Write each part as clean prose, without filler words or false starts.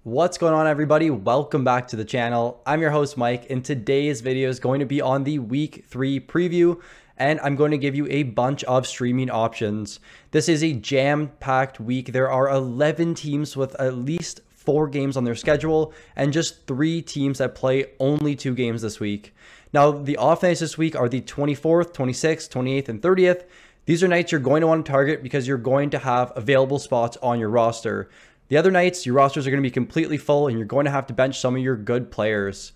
What's going on, everybody? Welcome back to the channel. I'm your host, Mike, and today's video is going to be on the Week 3 preview, and I'm going to give you a bunch of streaming options. This is a jam-packed week. There are 11 teams with at least 4 games on their schedule, and just 3 teams that play only 2 games this week. Now, the off nights this week are the 24th, 26th, 28th, and 30th. These are nights you're going to want to target because you're going to have available spots on your roster. The other nights, your rosters are going to be completely full and you're going to have to bench some of your good players.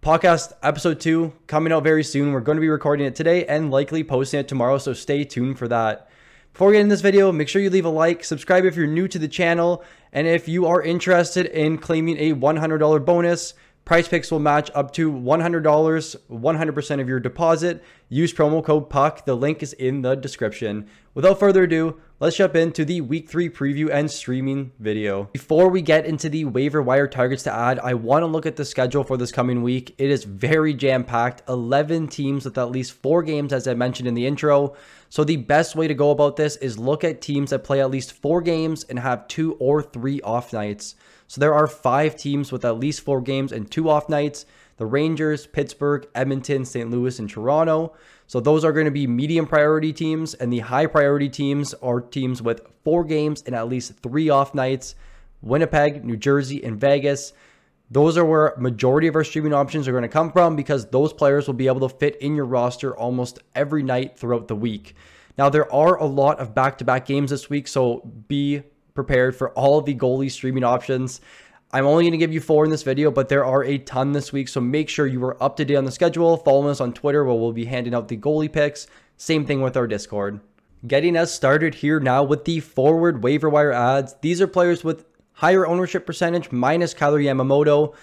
Podcast episode 2 coming out very soon. We're going to be recording it today and likely posting it tomorrow, so stay tuned for that. Before we get in this video, make sure you leave a like, subscribe if you're new to the channel, and if you are interested in claiming a $100 bonus, Prize Picks will match up to $100, 100% of your deposit. Use promo code PUCK. The link is in the description. Without further ado, let's jump into the Week 3 preview and streaming video. Before we get into the waiver wire targets to add, I want to look at the schedule for this coming week. It is very jam-packed. 11 teams with at least 4 games, as I mentioned in the intro. So the best way to go about this is look at teams that play at least 4 games and have 2 or 3 off nights. So there are 5 teams with at least 4 games and 2 off nights. The Rangers, Pittsburgh, Edmonton, St. Louis, and Toronto. So those are going to be medium priority teams, and the high priority teams are teams with 4 games and at least 3 off nights. Winnipeg, New Jersey, and Vegas. Those are where majority of our streaming options are going to come from because those players will be able to fit in your roster almost every night throughout the week. Now, there are a lot of back-to-back games this week, so be prepared for all of the goalie streaming options. I'm only going to give you 4 in this video, but there are a ton this week, so make sure you are up to date on the schedule. Follow us on Twitter where we'll be handing out the goalie picks. Same thing with our Discord. Getting us started here now with the forward waiver wire ads. These are players with higher ownership percentage minus Kailer Yamamoto.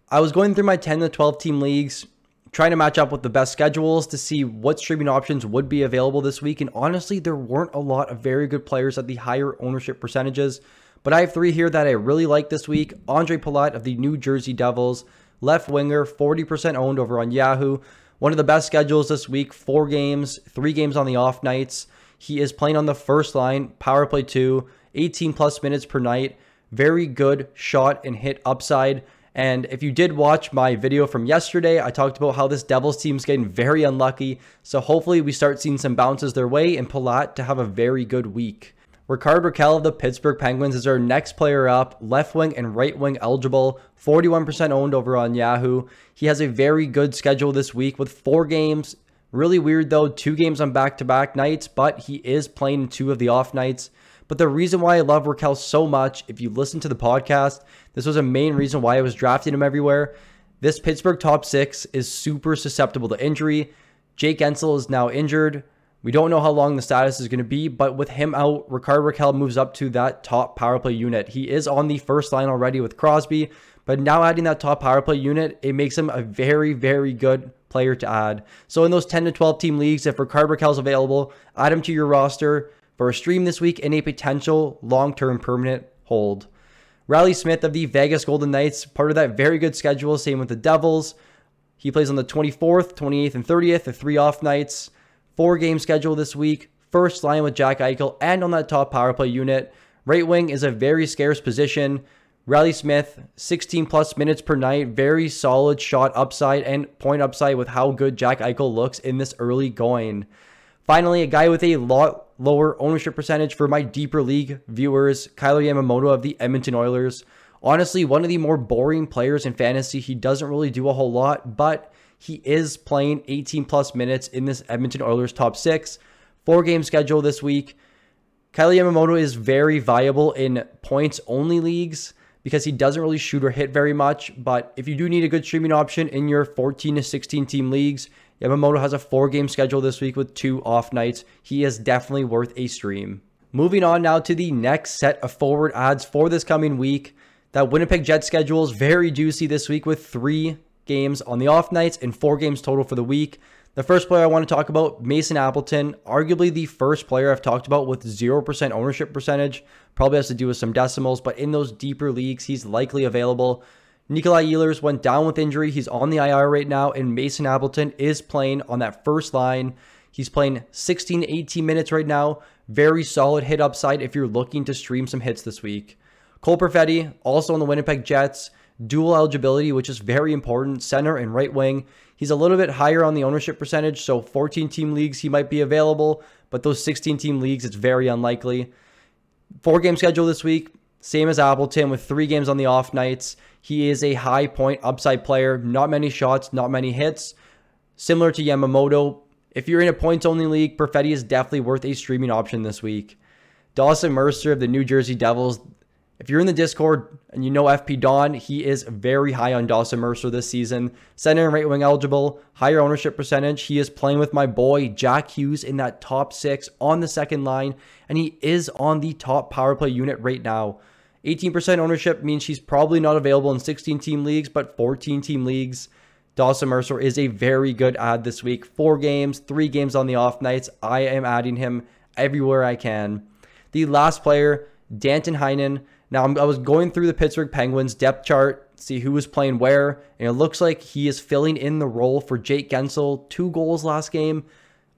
I was going through my 10 to 12 team leagues, trying to match up with the best schedules to see what streaming options would be available this week. And honestly, there weren't a lot of very good players at the higher ownership percentages. But I have 3 here that I really like this week. Andre Palat of the New Jersey Devils, left winger, 40% owned over on Yahoo. One of the best schedules this week, 4 games, 3 games on the off nights. He is playing on the first line, power play 2, 18 plus minutes per night. Very good shot and hit upside. And if you did watch my video from yesterday, I talked about how this Devils team is getting very unlucky. So hopefully we start seeing some bounces their way and Palat to have a very good week. Rickard Rakell of the Pittsburgh Penguins is our next player up, left wing and right wing eligible, 41% owned over on Yahoo. He has a very good schedule this week with 4 games. Really weird though, 2 games on back-to-back nights, but he is playing in 2 of the off nights. But the reason why I love Rakell so much, if you listen to the podcast, this was a main reason why I was drafting him everywhere. This Pittsburgh top 6 is super susceptible to injury. Jake Ensel is now injured. We don't know how long the status is going to be, but with him out, Rickard Rakell moves up to that top power play unit. He is on the first line already with Crosby, but now adding that top power play unit, it makes him a very, very good player to add. So in those 10 to 12 team leagues, if Rickard Rakell is available, add him to your roster for a stream this week and a potential long-term permanent hold. Riley Smith of the Vegas Golden Knights, part of that very good schedule, same with the Devils. He plays on the 24th, 28th, and 30th, the 3 off nights. 4 game schedule this week, first line with Jack Eichel and on that top power play unit. Right wing is a very scarce position. Riley Smith, 16 plus minutes per night, very solid shot upside and point upside with how good Jack Eichel looks in this early going. Finally, a guy with a lot lower ownership percentage for my deeper league viewers, Kailer Yamamoto of the Edmonton Oilers. Honestly, one of the more boring players in fantasy. He doesn't really do a whole lot, but he is playing 18 plus minutes in this Edmonton Oilers top 6. 4 game schedule this week. Kailer Yamamoto is very viable in points only leagues because he doesn't really shoot or hit very much. But if you do need a good streaming option in your 14 to 16 team leagues, Yamamoto has a 4 game schedule this week with 2 off nights. He is definitely worth a stream. Moving on now to the next set of forward ads for this coming week. That Winnipeg Jets schedule is very juicy this week with 3 games on the off nights and 4 games total for the week. The first player I want to talk about, Mason Appleton, arguably the first player I've talked about with 0% ownership percentage. Probably has to do with some decimals, but in those deeper leagues, he's likely available. Nikolai Ehlers went down with injury. He's on the IR right now, and Mason Appleton is playing on that first line. He's playing 16 to 18 minutes right now. Very solid hit upside if you're looking to stream some hits this week. Cole Perfetti, also on the Winnipeg Jets, dual eligibility, which is very important, center and right wing. He's a little bit higher on the ownership percentage, so 14-team leagues he might be available, but those 16-team leagues, it's very unlikely. 4-game schedule this week, same as Appleton with 3 games on the off nights. He is a high point upside player, not many shots, not many hits. Similar to Yamamoto, if you're in a points-only league, Perfetti is definitely worth a streaming option this week. Dawson Mercer of the New Jersey Devils. If you're in the Discord and you know FP Don, he is very high on Dawson Mercer this season. Center and right wing eligible, higher ownership percentage. He is playing with my boy Jack Hughes in that top 6 on the second line, and he is on the top power play unit right now. 18% ownership means he's probably not available in 16-team leagues, but 14-team leagues. Dawson Mercer is a very good add this week. 4 games, 3 games on the off nights. I am adding him everywhere I can. The last player, Danton Heinen. Now, I was going through the Pittsburgh Penguins depth chart, see who was playing where, and it looks like he is filling in the role for Jake Gensel. 2 goals last game,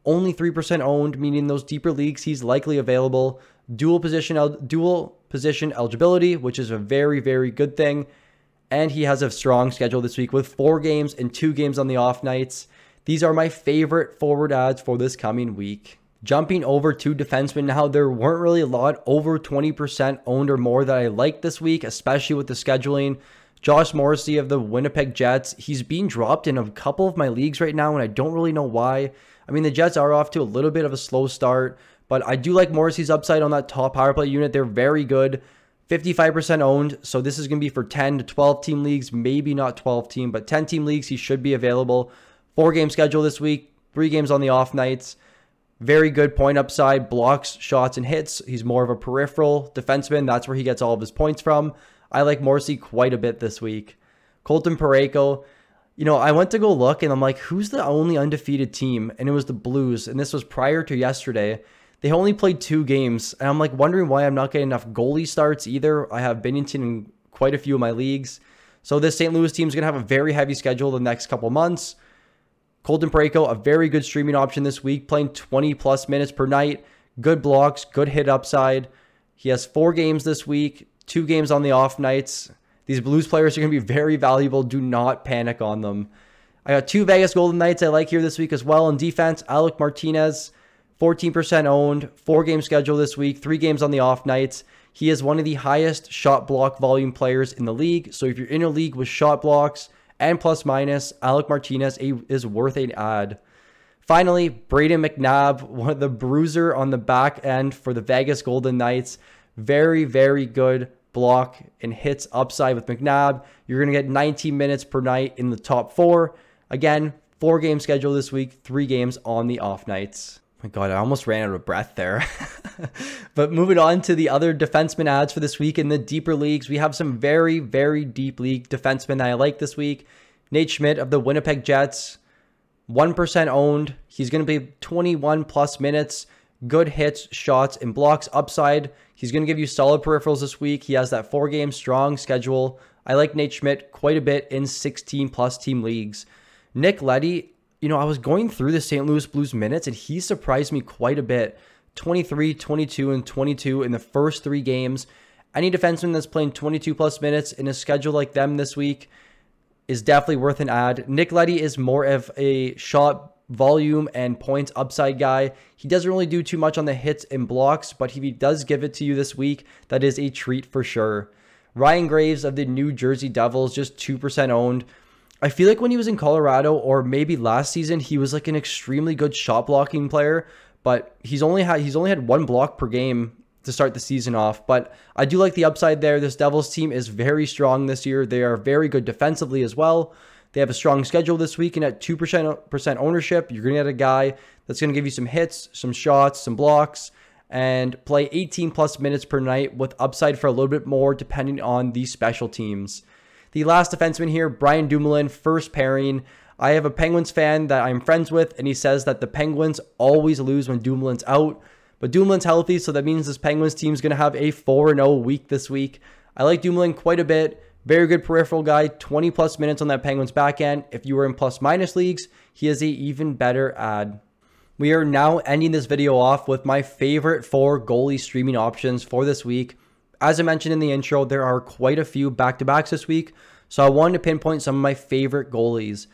only 3% owned, meaning those deeper leagues he's likely available. Dual position eligibility, which is a very, very good thing. And he has a strong schedule this week with 4 games and 2 games on the off nights. These are my favorite forward ads for this coming week. Jumping over to defensemen now, there weren't really a lot over 20% owned or more that I liked this week, especially with the scheduling. Josh Morrissey of the Winnipeg Jets, he's being dropped in a couple of my leagues right now, and I don't really know why. I mean, the Jets are off to a little bit of a slow start, but I do like Morrissey's upside on that top power play unit. They're very good. 55% owned, so this is going to be for 10 to 12 team leagues, maybe not 12 team, but 10 team leagues, he should be available. 4-game schedule this week, 3 games on the off nights. Very good point upside, blocks, shots, and hits. He's more of a peripheral defenseman. That's where he gets all of his points from. I like Morrissey quite a bit this week. Colton Parayko, you know, I went to go look, and I'm like, who's the only undefeated team? And it was the Blues, and this was prior to yesterday. They only played 2 games, and I'm like wondering why I'm not getting enough goalie starts either. I have Binnington in quite a few of my leagues. So this St. Louis team is going to have a very heavy schedule the next couple months. Colton Parayko, a very good streaming option this week, playing 20+ minutes per night. Good blocks, good hit upside. He has 4 games this week, 2 games on the off nights. These Blues players are going to be very valuable. Do not panic on them. I got 2 Vegas Golden Knights I like here this week as well. In defense, Alec Martinez, 14% owned, 4-game schedule this week, 3 games on the off nights. He is one of the highest shot block volume players in the league. So if you're in a league with shot blocks and plus minus, Alec Martinez is worth an add. Finally, Braden McNabb, one of the bruiser on the back end for the Vegas Golden Knights. Very, very good block and hits upside with McNabb. You're going to get 19 minutes per night in the top 4. Again, 4-game schedule this week, 3 games on the off nights. My God, I almost ran out of breath there. But moving on to the other defenseman ads for this week in the deeper leagues, we have some very, very deep league defensemen that I like this week. Nate Schmidt of the Winnipeg Jets, 1% owned. He's going to be 21+ minutes, good hits, shots, and blocks upside. He's going to give you solid peripherals this week. He has that 4-game strong schedule. I like Nate Schmidt quite a bit in 16+ team leagues. Nick Leddy, you know, I was going through the St. Louis Blues minutes, and he surprised me quite a bit. 23, 22, and 22 in the first 3 games. Any defenseman that's playing 22+ minutes in a schedule like them this week is definitely worth an add. Nick Leddy is more of a shot volume and points upside guy. He doesn't really do too much on the hits and blocks, but if he does give it to you this week, that is a treat for sure. Ryan Graves of the New Jersey Devils, just 2% owned. I feel like when he was in Colorado, or maybe last season, he was like an extremely good shot blocking player, but he's only had 1 block per game to start the season off. But I do like the upside there. This Devils team is very strong this year. They are very good defensively as well. They have a strong schedule this week, and at 2% ownership, you're going to get a guy that's going to give you some hits, some shots, some blocks, and play 18+ minutes per night with upside for a little bit more depending on the special teams. The last defenseman here, Brian Dumoulin, first pairing. I have a Penguins fan that I'm friends with, and he says that the Penguins always lose when Dumoulin's out. But Dumoulin's healthy, so that means this Penguins team is going to have a 4-0 week this week. I like Dumoulin quite a bit. Very good peripheral guy, 20+ minutes on that Penguins back end. If you were in plus-minus leagues, he is an even better add. We are now ending this video off with my favorite 4 goalie streaming options for this week. As I mentioned in the intro, there are quite a few back-to-backs this week, so I wanted to pinpoint some of my favorite goalies.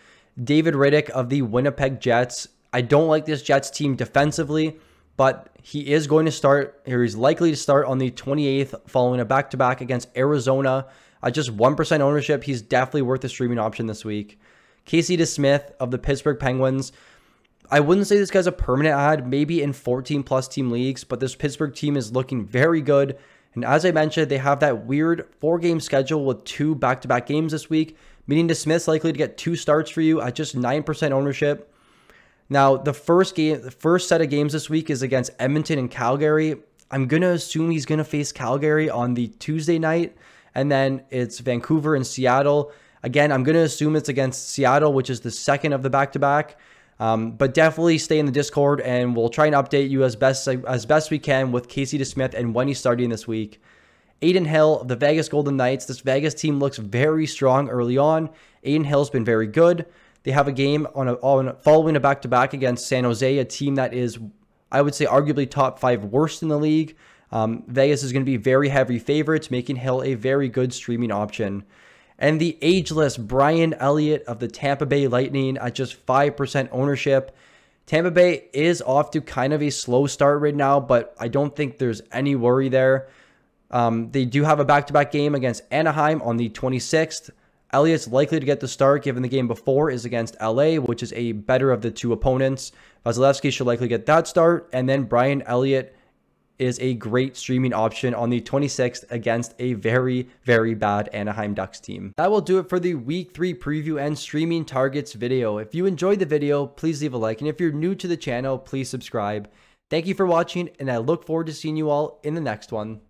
David Rittich of the Winnipeg Jets. I don't like this Jets team defensively, but he is going to start, or he's likely to start on the 28th following a back-to-back against Arizona. At just 1% ownership, he's definitely worth a streaming option this week. Casey DeSmith of the Pittsburgh Penguins. I wouldn't say this guy's a permanent ad, maybe in 14-plus team leagues, but this Pittsburgh team is looking very good. And as I mentioned, they have that weird 4-game schedule with 2 back-to-back games this week, meaning DeSmith's likely to get 2 starts for you at just 9% ownership. Now, the first set of games this week is against Edmonton and Calgary. I'm going to assume he's going to face Calgary on the Tuesday night, and then it's Vancouver and Seattle. Again, I'm going to assume it's against Seattle, which is the second of the back-to-back. But definitely stay in the Discord, and we'll try and update you as best we can with Casey DeSmith and when he's starting this week. Adin Hill of the Vegas Golden Knights. This Vegas team looks very strong early on. Adin Hill's been very good. They have a game following a back-to-back against San Jose, a team that is, I would say, arguably top 5 worst in the league. Vegas is going to be very heavy favorites, making Hill a very good streaming option. And the ageless Brian Elliott of the Tampa Bay Lightning at just 5% ownership. Tampa Bay is off to kind of a slow start right now, but I don't think there's any worry there. They do have a back-to-back game against Anaheim on the 26th. Elliott's likely to get the start given the game before is against LA, which is a better of the 2 opponents. Vasilevsky should likely get that start. And then Brian Elliott is a great streaming option on the 26th against a very, very bad Anaheim Ducks team. That will do it for the Week 3 preview and streaming targets video. If you enjoyed the video, please leave a like. And if you're new to the channel, please subscribe. Thank you for watching, and I look forward to seeing you all in the next one.